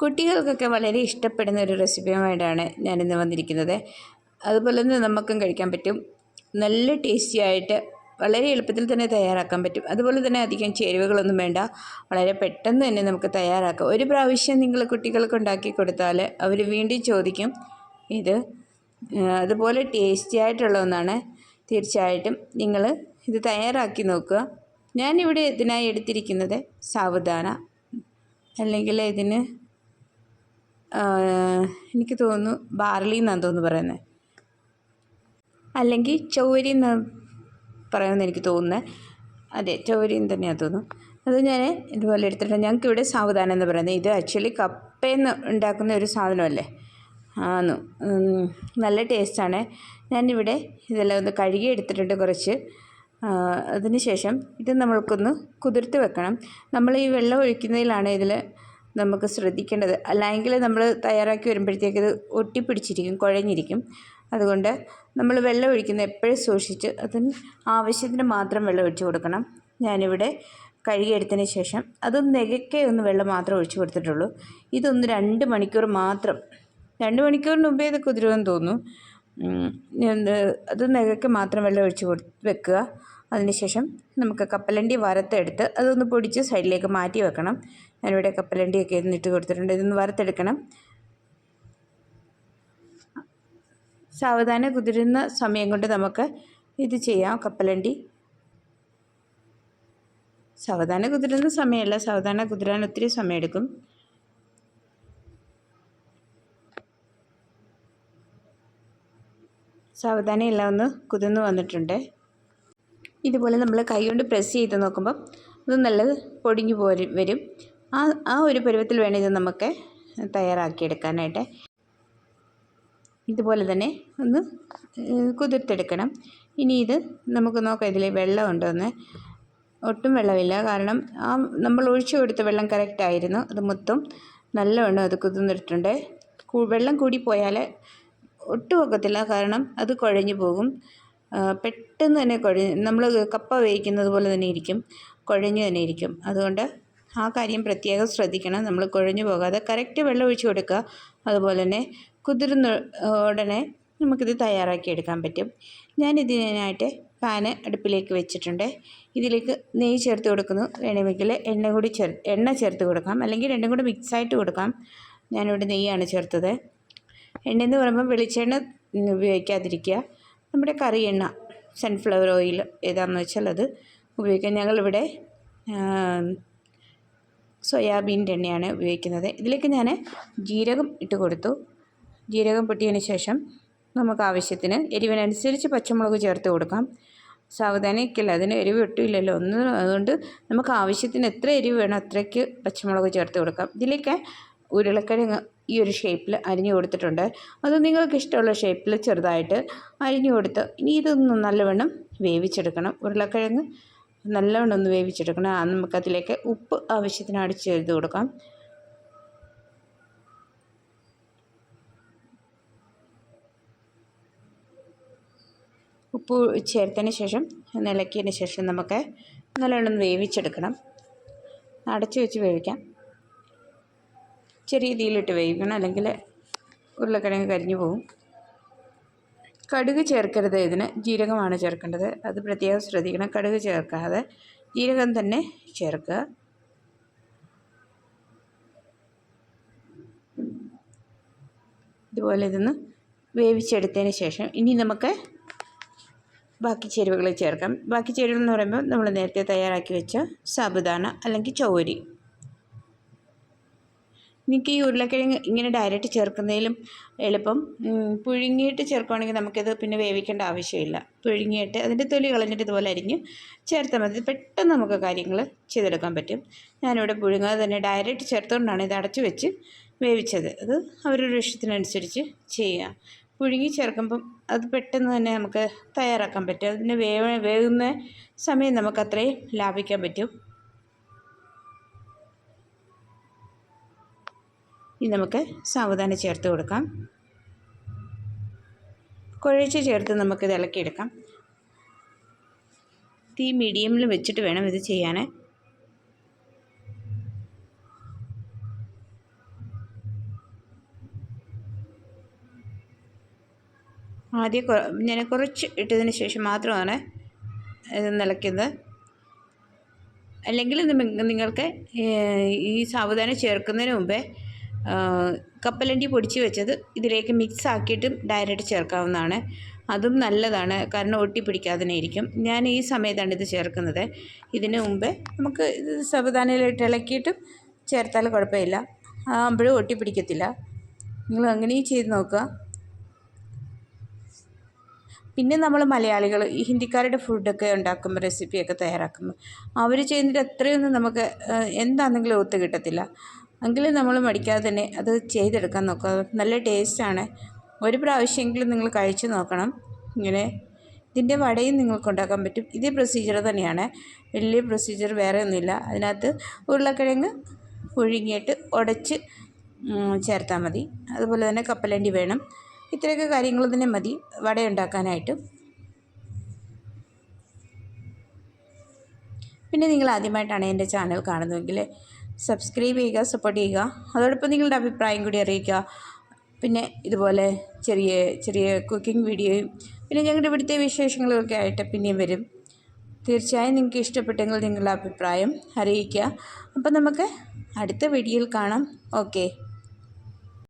കുട്ടികൾക്കൊക്കെ വളരെ ഇഷ്ടപ്പെടുന്ന ഒരു റെസിപ്പിയുമായിട്ടാണ് ഞാനിന്ന് വന്നിരിക്കുന്നത്. അതുപോലെ തന്നെ നമുക്കും കഴിക്കാൻ പറ്റും. നല്ല ടേസ്റ്റി ആയിട്ട് വളരെ എളുപ്പത്തിൽ തന്നെ തയ്യാറാക്കാൻ പറ്റും. അതുപോലെ തന്നെ അധികം ചേരുവകളൊന്നും വേണ്ട. വളരെ പെട്ടെന്ന് തന്നെ നമുക്ക് തയ്യാറാക്കാം. ഒരു പ്രാവശ്യം നിങ്ങൾ കുട്ടികൾക്ക് ഉണ്ടാക്കി കൊടുത്താൽ അവർ വീണ്ടും ചോദിക്കും. അതുപോലെ ടേസ്റ്റി ആയിട്ടുള്ള ഒന്നാണ്. തീർച്ചയായിട്ടും നിങ്ങൾ ഇത് തയ്യാറാക്കി നോക്കുക. ഞാനിവിടെ ഇതിനായി എടുത്തിരിക്കുന്നത് സാബുദാന, അല്ലെങ്കിൽ ഇതിന് എനിക്ക് തോന്നുന്നു ബാർലി എന്നാണ് തോന്നുന്നു പറയുന്നത്, അല്ലെങ്കിൽ ചൗവരി എന്ന് പറയുമെന്ന് എനിക്ക് തോന്നുന്നത്. അതെ, ചൗവരിയും തന്നെയാണ് തോന്നുന്നു. അത് ഞാൻ ഇതുപോലെ എടുത്തിട്ടുണ്ട്. ഞങ്ങൾക്ക് ഇവിടെ സാബുദാന എന്ന് പറയുന്നത്. ഇത് ആക്ച്വലി കപ്പയെന്ന് ഉണ്ടാക്കുന്ന ഒരു സാധനമല്ലേ. ആന്നു നല്ല ടേസ്റ്റാണ്. ഞാനിവിടെ ഇതെല്ലാം ഒന്ന് കഴുകി എടുത്തിട്ടുണ്ട് കുറച്ച്. അതിന് ശേഷം ഇത് നമ്മൾക്കൊന്ന് കുതിർത്ത് വെക്കണം. നമ്മൾ ഈ വെള്ളം ഒഴിക്കുന്നതിലാണ് ഇതിൽ നമുക്ക് ശ്രദ്ധിക്കേണ്ടത്. അല്ലെങ്കിൽ നമ്മൾ തയ്യാറാക്കി വരുമ്പോഴത്തേക്ക് ഇത് ഒട്ടിപ്പിടിച്ചിരിക്കും, കുഴഞ്ഞിരിക്കും. അതുകൊണ്ട് നമ്മൾ വെള്ളം ഒഴിക്കുന്നത് എപ്പോഴും സൂക്ഷിച്ച് അതിന് ആവശ്യത്തിന് മാത്രം വെള്ളം ഒഴിച്ച് കൊടുക്കണം. ഞാനിവിടെ കഴുകിയെടുത്തതിന് ശേഷം അതൊന്ന് നെകക്കെ ഒന്ന് വെള്ളം മാത്രം ഒഴിച്ച് കൊടുത്തിട്ടുള്ളൂ. ഇതൊന്ന് 2 മണിക്കൂർ മാത്രം, 2 മണിക്കൂറിന് മുമ്പേ ഇത് കുതിരുമെന്ന് തോന്നുന്നു. അത് നെകക്കെ മാത്രം വെള്ളം ഒഴിച്ച് വെക്കുക. അതിനുശേഷം നമുക്ക് കപ്പലണ്ടി വറുത്തെടുത്ത് അതൊന്ന് പൊടിച്ച് സൈഡിലേക്ക് മാറ്റി വെക്കണം. ഞാനിവിടെ കപ്പലണ്ടിയൊക്കെ ഇട്ട് കൊടുത്തിട്ടുണ്ട്. ഇതൊന്ന് വറുത്തെടുക്കണം. സാവധാനം കുതിരുന്ന സമയം കൊണ്ട് നമുക്ക് ഇത് ചെയ്യാം. കപ്പലണ്ടി സാവധാനം കുതിരുന്ന സമയമല്ല, സാവധാനം കുതിരാൻ ഒത്തിരി സമയമെടുക്കും. സാവധാനം എല്ലാം ഒന്ന് കുതിർന്ന് വന്നിട്ടുണ്ട്. ഇതുപോലെ നമ്മൾ കൈ കൊണ്ട് പ്രസ് ചെയ്ത് നോക്കുമ്പോൾ ഇത് നല്ലത് പൊടിഞ്ഞു വരും. ആ ഒരു പരുവത്തിൽ വേണം ഇത് നമുക്ക് തയ്യാറാക്കിയെടുക്കാനായിട്ട്. ഇതുപോലെ തന്നെ ഒന്ന് കുതിർത്തെടുക്കണം. ഇനി ഇത് നമുക്ക് നോക്കാം ഇതിൽ വെള്ളം ഉണ്ടോയെന്ന്. ഒട്ടും വെള്ളമില്ല, കാരണം നമ്മൾ ഒഴിച്ചു കൊടുത്ത വെള്ളം കറക്റ്റായിരുന്നു. അത് മൊത്തം നല്ലവണ്ണം അത് കുതിർന്നിട്ടുണ്ട്. വെള്ളം കൂടിപ്പോയാൽ ഒട്ടും ഒക്കത്തില്ല, കാരണം അത് കുഴഞ്ഞു പോകും. പെട്ടെന്ന് തന്നെ നമ്മൾ കപ്പ വേവിക്കുന്നത് പോലെ തന്നെ ഇരിക്കും, കുഴഞ്ഞു തന്നെ ഇരിക്കും. അതുകൊണ്ട് ആ കാര്യം പ്രത്യേകം ശ്രദ്ധിക്കണം. നമ്മൾ കുഴഞ്ഞു പോകാതെ കറക്റ്റ് വെള്ളം ഒഴിച്ച് കൊടുക്കുക. അതുപോലെ തന്നെ കുതിർന്ന ഉടനെ നമുക്കിത് തയ്യാറാക്കിയെടുക്കാൻ പറ്റും. ഞാനിതിനായിട്ട് പാന് അടുപ്പിലേക്ക് വെച്ചിട്ടുണ്ട്. ഇതിലേക്ക് നെയ്യ് ചേർത്ത് കൊടുക്കുന്നു. വേണമെങ്കിൽ എണ്ണ ചേർത്ത് കൊടുക്കാം, അല്ലെങ്കിൽ രണ്ടും കൂടി മിക്സായിട്ട് കൊടുക്കാം. ഞാനിവിടെ നെയ്യാണ് ചേർത്തത്. എണ്ണയെന്ന് പറയുമ്പോൾ വെളിച്ചെണ്ണ ഉപയോഗിക്കാതിരിക്കുക. നമ്മുടെ കറി എണ്ണ, സൺഫ്ലവർ ഓയിൽ ഏതാണെന്ന് വെച്ചാൽ അത് ഉപയോഗിക്കാം. ഞങ്ങളിവിടെ സോയാബീൻ്റെ എണ്ണയാണ് ഉപയോഗിക്കുന്നത്. ഇതിലേക്ക് ഞാൻ ജീരകം ഇട്ട് കൊടുത്തു. ജീരകം പൊട്ടിയതിന് ശേഷം നമുക്ക് ആവശ്യത്തിന് എരിവിനനുസരിച്ച് പച്ചമുളക് ചേർത്ത് കൊടുക്കാം. സാവധാനമൊക്കെയല്ല, അതിന് എരിവ് ഒട്ടുമില്ലല്ലോ അതുകൊണ്ട് നമുക്ക് ആവശ്യത്തിന് എത്ര എരിവ് വേണം അത്രയ്ക്ക് പച്ചമുളക് ചേർത്ത് കൊടുക്കാം. ഇതിലേക്ക് ഉരുളക്കിഴങ്ങ് ഈ ഒരു ഷേപ്പിൽ അരിഞ്ഞു കൊടുത്തിട്ടുണ്ട്. അത് നിങ്ങൾക്ക് ഇഷ്ടമുള്ള ഷേപ്പിൽ ചെറുതായിട്ട് അരിഞ്ഞു കൊടുത്ത് ഇനി ഇതൊന്ന് നല്ലവണ്ണം വേവിച്ചെടുക്കണം. ഉരുളക്കിഴങ്ങ് നല്ലവണ്ണം ഒന്ന് വേവിച്ചെടുക്കണം. നമുക്കതിലേക്ക് ഉപ്പ് ആവശ്യത്തിന് അടിച്ച് ചെയ്ത് കൊടുക്കാം. ഉപ്പ് ചേർത്തതിന് ശേഷം ഇളക്കിയതിന് ശേഷം നമുക്ക് നല്ലവണ്ണം വേവിച്ചെടുക്കണം. അടച്ചു വെച്ച് വേവിക്കാം. ചെറിയ തീയിലിട്ട് വേവിക്കണം, അല്ലെങ്കിൽ ഉരുളക്കിഴങ്ങ് കരിഞ്ഞു പോകും. കടുക് ചേർക്കരുത്, ഇതിന് ജീരകമാണ് ചേർക്കേണ്ടത്. അത് പ്രത്യേകം ശ്രദ്ധിക്കണം. കടുക് ചേർക്കാതെ ജീരകം തന്നെ ചേർക്കുക. ഇതുപോലെ ഇതൊന്ന് വേവിച്ചെടുത്തതിന് ശേഷം ഇനി നമുക്ക് ബാക്കി ചേരുവകൾ ചേർക്കാം. ബാക്കി ചേരുവകൾ എന്ന് പറയുമ്പോൾ നമ്മൾ നേരത്തെ തയ്യാറാക്കി വെച്ച സാബുദാന അല്ലെങ്കിൽ ചൗവരി. എനിക്ക് ഈ ഉരുളക്കിഴങ്ങ് ഇങ്ങനെ ഡയറക്റ്റ് ചേർക്കുന്നതിലും എളുപ്പം പുഴുങ്ങിയിട്ട് ചേർക്കുകയാണെങ്കിൽ നമുക്കിത് പിന്നെ വേവിക്കേണ്ട ആവശ്യമില്ല. പുഴുങ്ങിയിട്ട് അതിൻ്റെ തൊലി കളഞ്ഞിട്ട് ഇതുപോലെ അരിഞ്ഞ് ചേർത്താൽ മതി. പെട്ടെന്ന് നമുക്ക് കാര്യങ്ങൾ ചെയ്തെടുക്കാൻ പറ്റും. ഞാനിവിടെ പുഴുങ്ങാതെ തന്നെ ഡയറക്റ്റ് ചേർത്തുകൊണ്ടാണ് ഇത് അടച്ചു വെച്ച് വേവിച്ചത്. അത് അവരുടെ ഇഷ്ടത്തിനനുസരിച്ച് ചെയ്യാം. പുഴുങ്ങി ചേർക്കുമ്പം അത് പെട്ടെന്ന് തന്നെ നമുക്ക് തയ്യാറാക്കാൻ പറ്റും. അതിന് വേകുന്ന സമയം നമുക്ക് അത്രയും ലാഭിക്കാൻ പറ്റും. ഇനി നമുക്ക് സാവധാനം ചേർത്ത് കൊടുക്കാം. കുഴച്ച് ചേർത്ത് നമുക്കിത് ഇളക്കിയെടുക്കാം. തീ മീഡിയമിൽ വെച്ചിട്ട് വേണം ഇത് ചെയ്യാൻ. ആദ്യം ഞാൻ കുറച്ച് ഇട്ടതിന് ശേഷം മാത്രമാണ് ഇത് നിലയ്ക്കുന്നത്. അല്ലെങ്കിൽ നിങ്ങൾക്ക് ഈ സാവധാനം ചേർക്കുന്നതിന് മുമ്പേ കപ്പലണ്ടി പൊടിച്ച് വെച്ചത് ഇതിലേക്ക് മിക്സ് ആക്കിയിട്ടും ഡയറക്റ്റ് ചേർക്കാവുന്നതാണ്. അതും നല്ലതാണ്, കാരണം ഒട്ടിപ്പിടിക്കാതെ ഇരിക്കും. ഞാൻ ഈ സമയത്താണ് ഇത് ചേർക്കുന്നത്. ഇതിന് മുമ്പേ നമുക്ക് ഇത് സാവധാനമായിട്ട് ഇളക്കിയിട്ടും ചേർത്താൽ കുഴപ്പമില്ല, ആകുമ്പോഴും ഒട്ടിപ്പിടിക്കത്തില്ല. നിങ്ങൾ അങ്ങനെയും ചെയ്ത് നോക്കുക. പിന്നെ നമ്മൾ മലയാളികൾ ഈ ഹിന്ദിക്കാരുടെ ഫുഡൊക്കെ ഉണ്ടാക്കുമ്പോൾ, റെസിപ്പിയൊക്കെ തയ്യാറാക്കുമ്പോൾ അവർ ചെയ്യുന്നതിൻ്റെ അത്രയൊന്നും നമുക്ക് എന്താണെങ്കിലും ഒത്തു കിട്ടത്തില്ല. എങ്കിലും നമ്മൾ മടിക്കാതെ തന്നെ അത് ചെയ്തെടുക്കാൻ നോക്കുക. നല്ല ടേസ്റ്റാണ്. ഒരു പ്രാവശ്യമെങ്കിലും നിങ്ങൾ കഴിച്ചു നോക്കണം. ഇങ്ങനെ ഇതിൻ്റെ വടയും നിങ്ങൾക്ക് ഉണ്ടാക്കാൻ പറ്റും. ഇതേ പ്രൊസീജിയർ തന്നെയാണ്, വലിയ പ്രൊസീജിയർ വേറെ ഒന്നുമില്ല. അതിനകത്ത് ഉരുളക്കിഴങ്ങ് പുഴുങ്ങിയിട്ട് ഉടച്ച് ചേർത്താൽ മതി. അതുപോലെ തന്നെ കപ്പലണ്ടി വേണം. ഇത്രയൊക്കെ കാര്യങ്ങൾ തന്നെ മതി വട ഉണ്ടാക്കാനായിട്ട്. പിന്നെ നിങ്ങൾ ആദ്യമായിട്ടാണ് എൻ്റെ ചാനൽ കാണുന്നതെങ്കിൽ സബ്സ്ക്രൈബ് ചെയ്യുക, സപ്പോർട്ട് ചെയ്യുക. അതോടൊപ്പം നിങ്ങളുടെ അഭിപ്രായം കൂടി അറിയിക്കുക. പിന്നെ ഇതുപോലെ ചെറിയ ചെറിയ കുക്കിംഗ് വീഡിയോയും പിന്നെ ഞങ്ങളുടെ ഇവിടുത്തെ വിശേഷങ്ങളൊക്കെ ആയിട്ട് പിന്നെയും വരും. തീർച്ചയായും നിങ്ങൾക്ക് ഇഷ്ടപ്പെട്ടെങ്കിൽ നിങ്ങളുടെ അഭിപ്രായം അറിയിക്കുക. അപ്പം നമുക്ക് അടുത്ത വീഡിയോയിൽ കാണാം. ഓക്കെ.